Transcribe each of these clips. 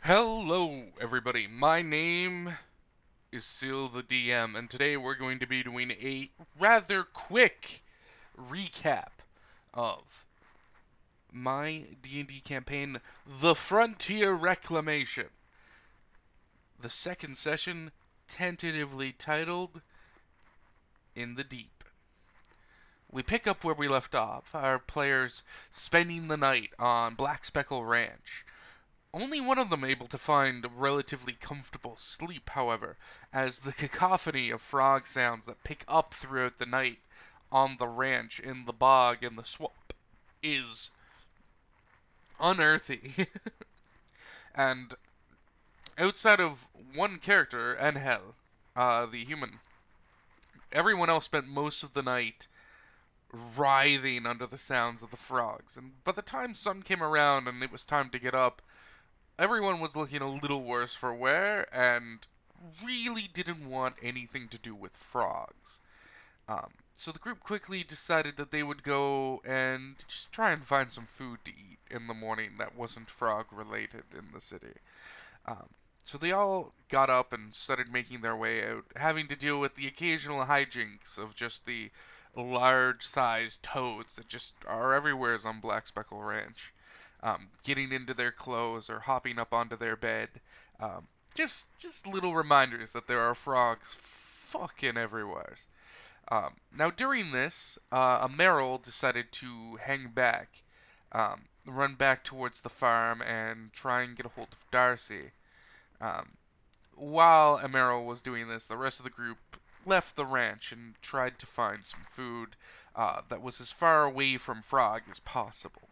Hello, everybody. My name is Seal the DM, and today we're going to be doing a rather quick recap of my D&D campaign, The Frontier Reclamation. The second session, tentatively titled In the Deep. We pick up where we left off, our players spending the night on Black Speckle Ranch. Only one of them able to find a relatively comfortable sleep, however, as the cacophony of frog sounds that pick up throughout the night on the ranch, in the bog, in the swamp is unearthly. And outside of one character, Angel, the human, everyone else spent most of the night writhing under the sounds of the frogs. And by the time sun came around and it was time to get up, everyone was looking a little worse for wear and really didn't want anything to do with frogs. So the group quickly decided that they would go and just try and find some food to eat in the morning that wasn't frog related in the city. Um, so they all got up and started making their way out, having to deal with the occasional hijinks of just the large-sized toads that just are everywhere on Black Speckle Ranch. Getting into their clothes or hopping up onto their bed. Just little reminders that there are frogs fucking everywhere. Now during this, Meryl decided to hang back, run back towards the farm and try and get a hold of Darcy. Um, while Emerald was doing this, the rest of the group left the ranch and tried to find some food that was as far away from Frog as possible.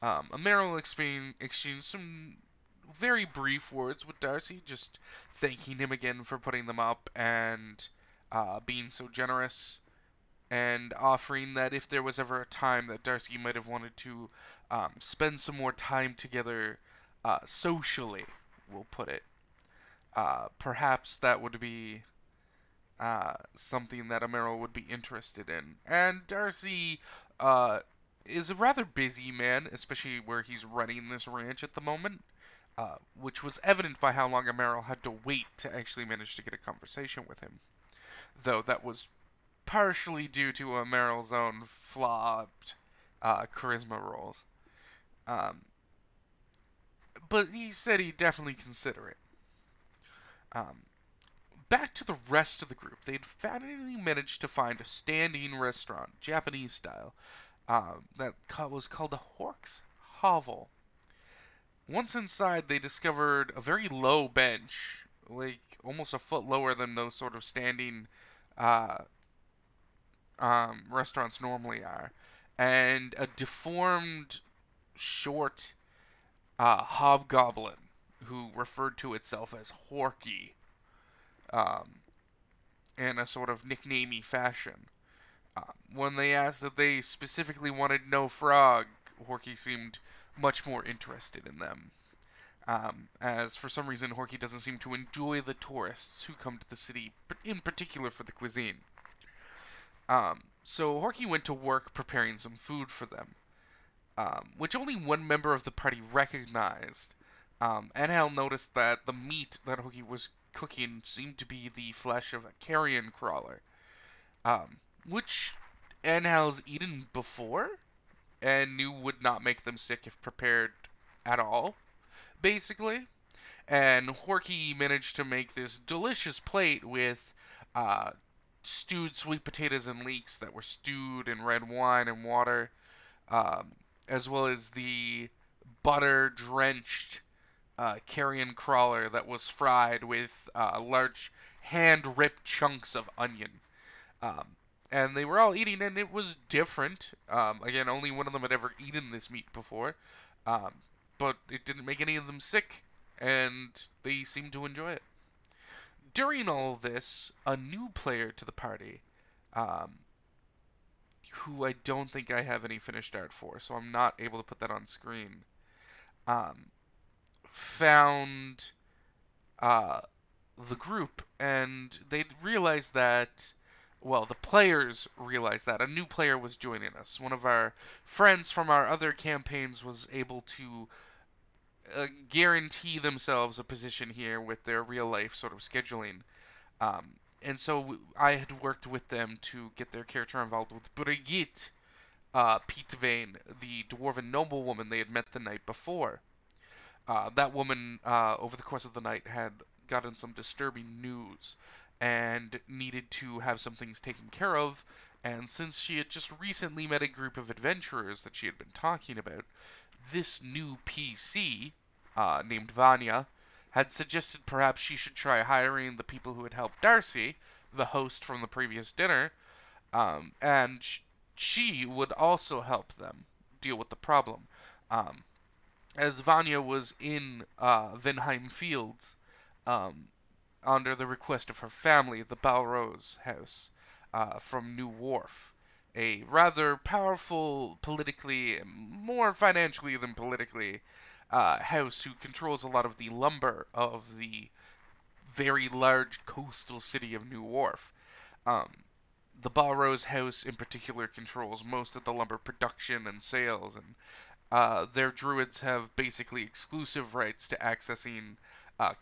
Meryl exchanged some very brief words with Darcy, just thanking him again for putting them up and being so generous, and offering that if there was ever a time that Darcy might have wanted to spend some more time together socially, we'll put it, perhaps that would be something that Emerald would be interested in. And Darcy is a rather busy man, especially where he's running this ranch at the moment, which was evident by how long Emerald had to wait to actually manage to get a conversation with him. Though that was partially due to Emerald's own flopped charisma rolls. Um, but he said he'd definitely consider it. Um, Back to the rest of the group, they'd finally managed to find a standing restaurant, Japanese style, that was called a Hork's Hovel. Once inside, they discovered a very low bench, like almost a foot lower than those sort of standing uh, restaurants normally are, and a deformed, short hobgoblin who referred to itself as Horky, um, in a sort of nicknamey fashion. When they asked that they specifically wanted no frog, Horky seemed much more interested in them. As for some reason, Horky doesn't seem to enjoy the tourists who come to the city, in particular for the cuisine. So Horky went to work preparing some food for them, which only one member of the party recognized. Anhel noticed that the meat that Horky was cooking seemed to be the flesh of a carrion crawler, which Anhal's eaten before and knew would not make them sick if prepared at all, basically. And Horky managed to make this delicious plate with stewed sweet potatoes and leeks that were stewed in red wine and water, as well as the butter drenched carrion crawler that was fried with large hand ripped chunks of onion. Um, and they were all eating, and it was different. Again, only one of them had ever eaten this meat before, um, but it didn't make any of them sick, and they seemed to enjoy it. During all this, a new player to the party, um, who I don't think I have any finished art for, so I'm not able to put that on screen, um, found uh, the group, and they realized that, well, the players realized that a new player was joining us. One of our friends from our other campaigns was able to guarantee themselves a position here with their real life sort of scheduling. And so I had worked with them to get their character involved with Brigitte, Pietvein, the dwarven noblewoman they had met the night before. That woman, over the course of the night, had gotten some disturbing news and needed to have some things taken care of. And since she had just recently met a group of adventurers that she had been talking about, this new PC, named Vanya, had suggested perhaps she should try hiring the people who had helped Darcy, the host from the previous dinner, and she would also help them deal with the problem. Um, as Vanya was in Venheim Fields, um, under the request of her family, the Balrose house from New Wharf, a rather powerful politically, more financially than politically, house who controls a lot of the lumber of the very large coastal city of New Wharf. Um, the Balrose house in particular controls most of the lumber production and sales, and their druids have basically exclusive rights to accessing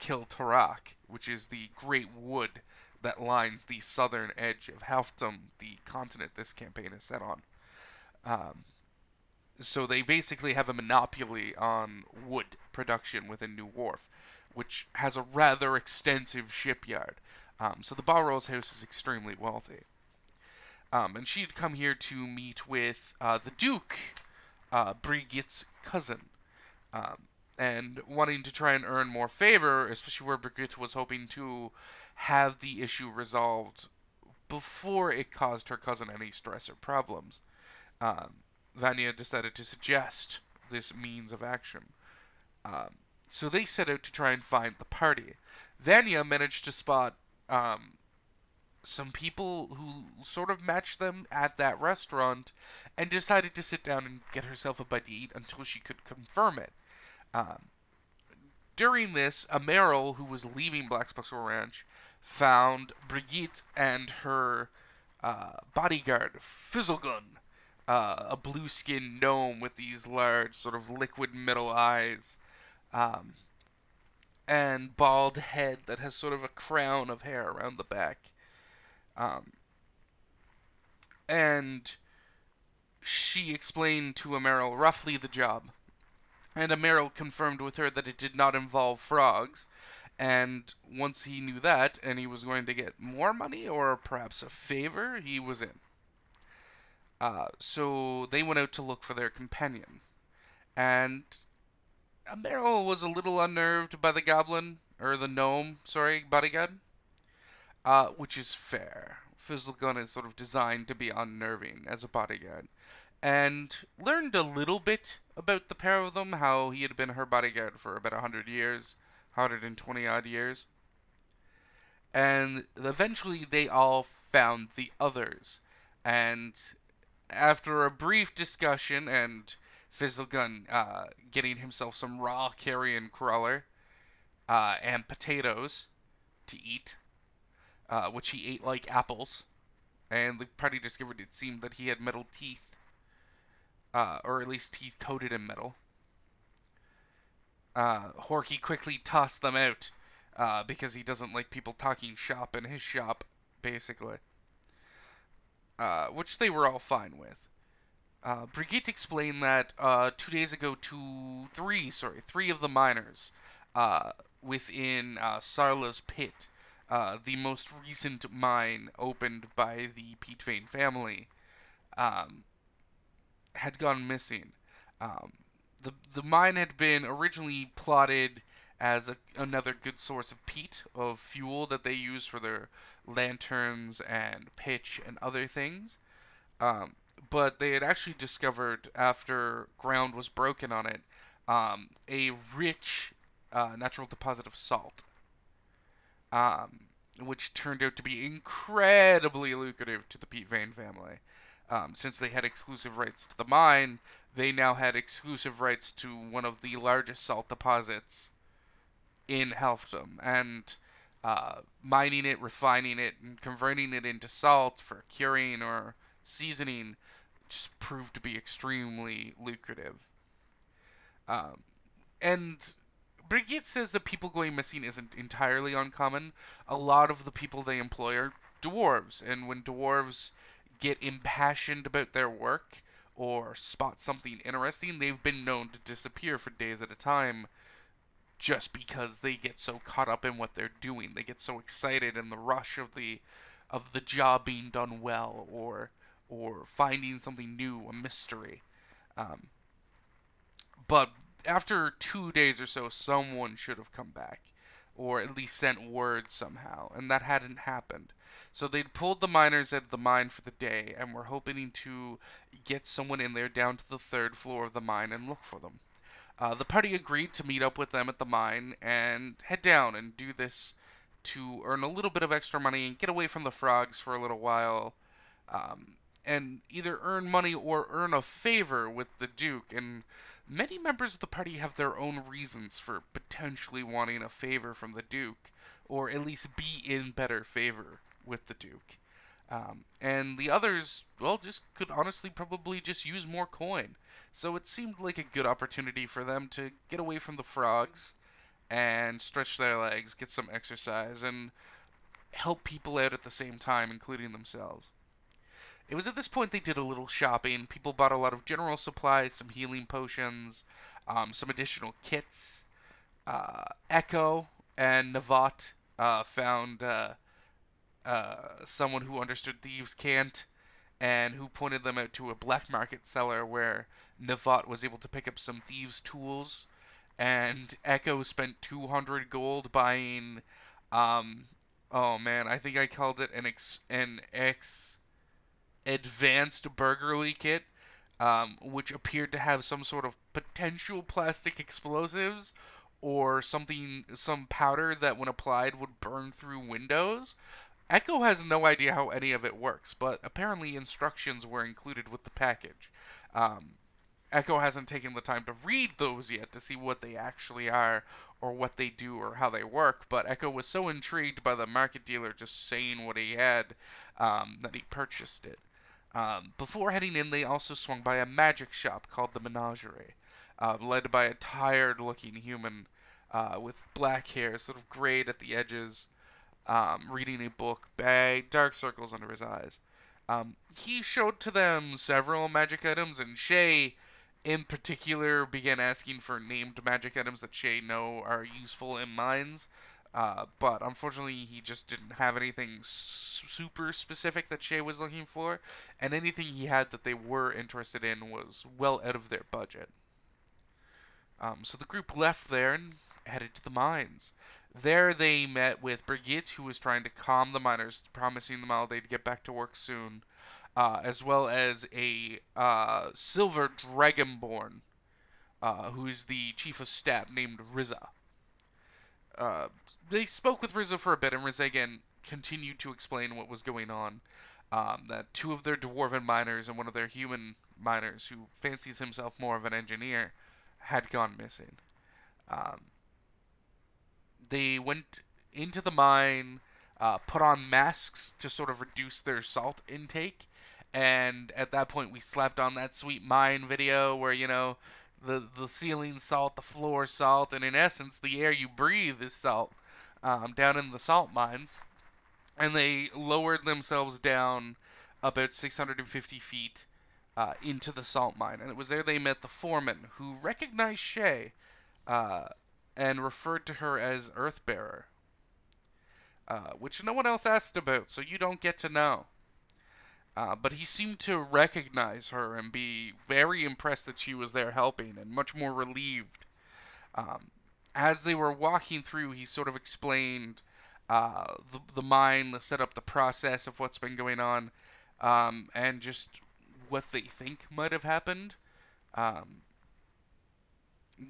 Kiltarach, which is the great wood that lines the southern edge of Halfdom, the continent this campaign is set on. Um, so they basically have a monopoly on wood production within New Wharf, which has a rather extensive shipyard. So the Balrose house is extremely wealthy. And she'd come here to meet with the Duke, Brigitte's cousin, um, and wanting to try and earn more favor, especially where Brigitte was hoping to have the issue resolved before it caused her cousin any stress or problems. Um, Vanya decided to suggest this means of action. Um, so they set out to try and find the party. Vanya managed to spot some people who sort of matched them at that restaurant and decided to sit down and get herself a bite to eat until she could confirm it. Um, During this, Emerald, who was leaving Blacksbuckle Ranch, found Brigitte and her bodyguard, Fizzlegun, a blue-skinned gnome with these large, sort of liquid metal eyes, um, and bald head that has sort of a crown of hair around the back. Um, and she explained to Emerald roughly the job. And Emerald confirmed with her that it did not involve frogs. And once he knew that, and he was going to get more money or perhaps a favor, he was in. So they went out to look for their companion. And Emerald was a little unnerved by the goblin, or the gnome, sorry, bodyguard. Which is fair. Fizzlegun is sort of designed to be unnerving as a bodyguard. And learned a little bit about the pair of them, how he had been her bodyguard for about 100 years, 120 odd years. And eventually they all found the others. And after a brief discussion and Fizzlegun getting himself some raw carrion crawler and potatoes to eat, which he ate like apples, and the party discovered it seemed that he had metal teeth, or at least teeth coated in metal. Horky quickly tossed them out, because he doesn't like people talking shop in his shop, basically. Which they were all fine with. Brigitte explained that 2 days ago, three of the miners within Sarla's pit, the most recent mine opened by the Pietvein family, had gone missing. Um, the mine had been originally plotted as another good source of peat, of fuel that they use for their lanterns and pitch and other things. But they had actually discovered, after ground was broken on it, a rich natural deposit of salt, um, which turned out to be incredibly lucrative to the Pietvein family. Since they had exclusive rights to the mine, they now had exclusive rights to one of the largest salt deposits in Halfdom, and mining it, refining it, and converting it into salt for curing or seasoning just proved to be extremely lucrative. Um, and Brigitte says that people going missing isn't entirely uncommon. A lot of the people they employ are dwarves, and when dwarves get impassioned about their work or spot something interesting, they've been known to disappear for days at a time just because they get so caught up in what they're doing. They get so excited in the rush of the job being done well, or finding something new, a mystery. Um, but after 2 days or so, someone should have come back, or at least sent word somehow, and that hadn't happened. So they'd pulled the miners out of the mine for the day, and were hoping to get someone in there down to the third floor of the mine and look for them. The party agreed to meet up with them at the mine and head down and do this to earn a little bit of extra money and get away from the frogs for a little while, um, and either earn money or earn a favor with the Duke. And many members of the party have their own reasons for potentially wanting a favor from the Duke, or at least be in better favor with the Duke. And the others, well, just could honestly probably just use more coin. So it seemed like a good opportunity for them to get away from the frogs and stretch their legs, get some exercise, and help people out at the same time, including themselves. It was at this point they did a little shopping. People bought a lot of general supplies, some healing potions, some additional kits. Echo and Navat found someone who understood thieves' cant and who pointed them out to a black market seller where Navat was able to pick up some thieves' tools, and Echo spent 200 gold buying, oh man, I think I called it an advanced burglary kit, which appeared to have some sort of potential plastic explosives or something, some powder that when applied would burn through windows. Echo has no idea how any of it works, but apparently instructions were included with the package. Um, Echo hasn't taken the time to read those yet to see what they actually are, or what they do, or how they work, but Echo was so intrigued by the market dealer just saying what he had, that he purchased it. Before heading in, they also swung by a magic shop called the Menagerie, led by a tired-looking human with black hair, sort of grayed at the edges, reading a book, dark circles under his eyes. He showed to them several magic items, and Shay, in particular, began asking for named magic items that Shay know are useful in mines. But unfortunately, he just didn't have anything super specific that Shay was looking for, and anything he had that they were interested in was well out of their budget. So the group left there and headed to the mines. There they met with Brigitte, who was trying to calm the miners, promising them all they'd get back to work soon, as well as a silver dragonborn, who's the chief of staff named Riza. They spoke with Riza for a bit, and Riza again continued to explain what was going on. That two of their dwarven miners and one of their human miners, who fancies himself more of an engineer, had gone missing. Um, they went into the mine, put on masks to sort of reduce their salt intake, and at that point we slapped on that sweet mine video where, you know, the ceiling salt, the floor salt, and in essence the air you breathe is salt, down in the salt mines. And they lowered themselves down about 650 feet into the salt mine, and it was there they met the foreman, who recognized Shay, uh, and referred to her as Earthbearer, which no one else asked about, so you don't get to know. But he seemed to recognize her and be very impressed that she was there helping, and much more relieved. Um, as they were walking through, he sort of explained the mine, the setup, the process of what's been going on, and just what they think might have happened. Um,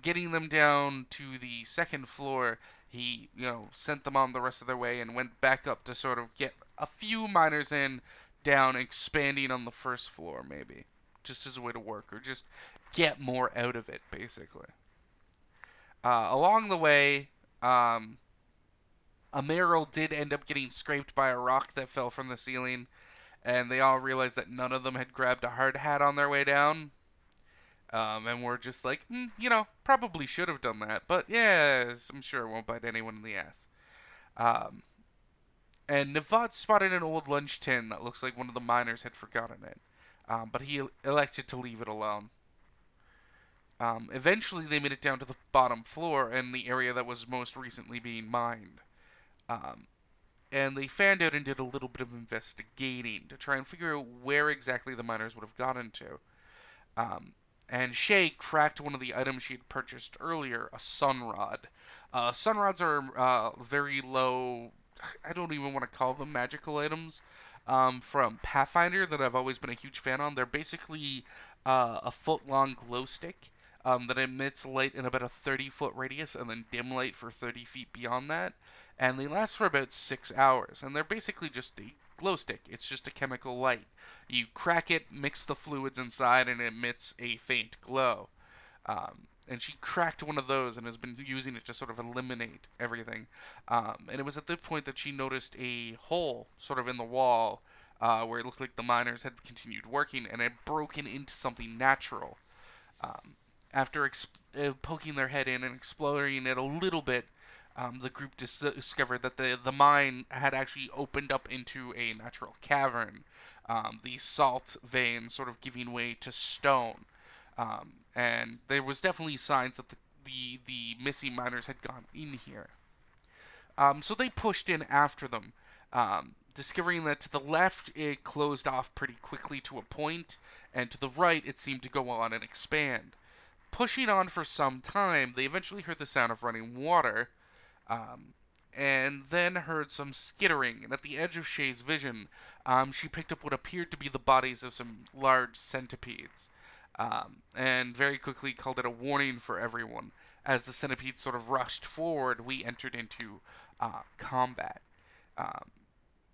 Getting them down to the second floor, he, sent them on the rest of their way and went back up to sort of get a few miners in, down, expanding on the first floor, maybe, just as a way to work, or just get more out of it, basically. Along the way, a Merrill did end up getting scraped by a rock that fell from the ceiling, and they all realized that none of them had grabbed a hard hat on their way down. And we're just like, probably should have done that, but yeah, I'm sure it won't bite anyone in the ass. Um, and Nevat spotted an old lunch tin that looks like one of the miners had forgotten it, but he elected to leave it alone. Eventually, they made it down to the bottom floor in the area that was most recently being mined. Um, and they fanned out and did a little bit of investigating to try and figure out where exactly the miners would have gotten to. Um, and Shay cracked one of the items she had purchased earlier, a sunrod. Sunrods are very low. I don't even want to call them magical items. From Pathfinder that I've always been a huge fan on. They're basically a foot long glow stick that emits light in about a 30-foot radius and then dim light for 30 feet beyond that. And they last for about 6 hours. And they're basically just a glow stick. It's just a chemical light. You crack it, mix the fluids inside, and it emits a faint glow. And she cracked one of those and has been using it to sort of eliminate everything. And it was at this point that she noticed a hole sort of in the wall where it looked like the miners had continued working and had broken into something natural. Um, After poking their head in and exploring it a little bit, the group discovered that the mine had actually opened up into a natural cavern. The salt veins sort of giving way to stone. And there was definitely signs that the missing miners had gone in here. So they pushed in after them, discovering that to the left it closed off pretty quickly to a point, and to the right it seemed to go on and expand. Pushing on for some time, they eventually heard the sound of running water, um, and then heard some skittering. And at the edge of Shay's vision, she picked up what appeared to be the bodies of some large centipedes, and very quickly called it a warning for everyone. As the centipedes sort of rushed forward, we entered into combat. Um,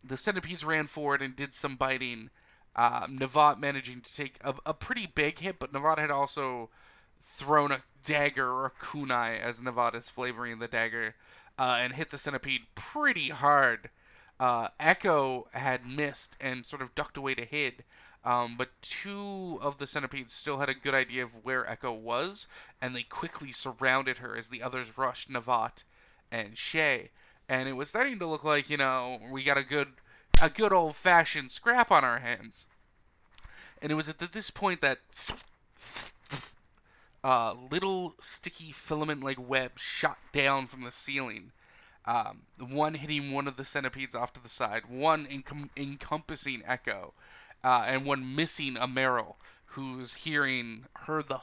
the centipedes ran forward and did some biting. Navat managing to take a pretty big hit, but Navat had also thrown a dagger or a kunai, as Navat is flavoring the dagger, and hit the centipede pretty hard. Echo had missed and sort of ducked away to hid, but two of the centipedes still had a good idea of where Echo was, and they quickly surrounded her as the others rushed Navat and Shay. And it was starting to look like, we got a good old fashioned scrap on our hands. And it was at this point that little sticky filament like webs shot down from the ceiling. One hitting one of the centipedes off to the side, one encompassing Echo, and one missing a Meryl, whose hearing heard the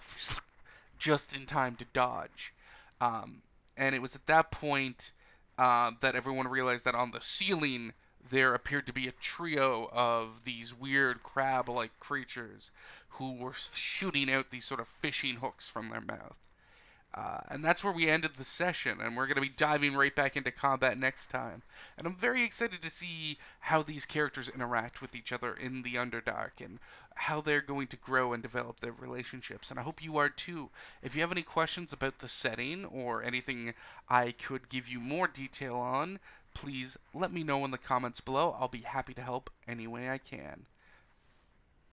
just in time to dodge. And it was at that point that everyone realized that on the ceiling there appeared to be a trio of these weird crab-like creatures who were shooting out these sort of fishing hooks from their mouth. And that's where we ended the session, and we're going to be diving right back into combat next time. And I'm very excited to see how these characters interact with each other in the Underdark, and how they're going to grow and develop their relationships. And I hope you are too. If you have any questions about the setting, or anything I could give you more detail on, please let me know in the comments below. I'll be happy to help any way I can.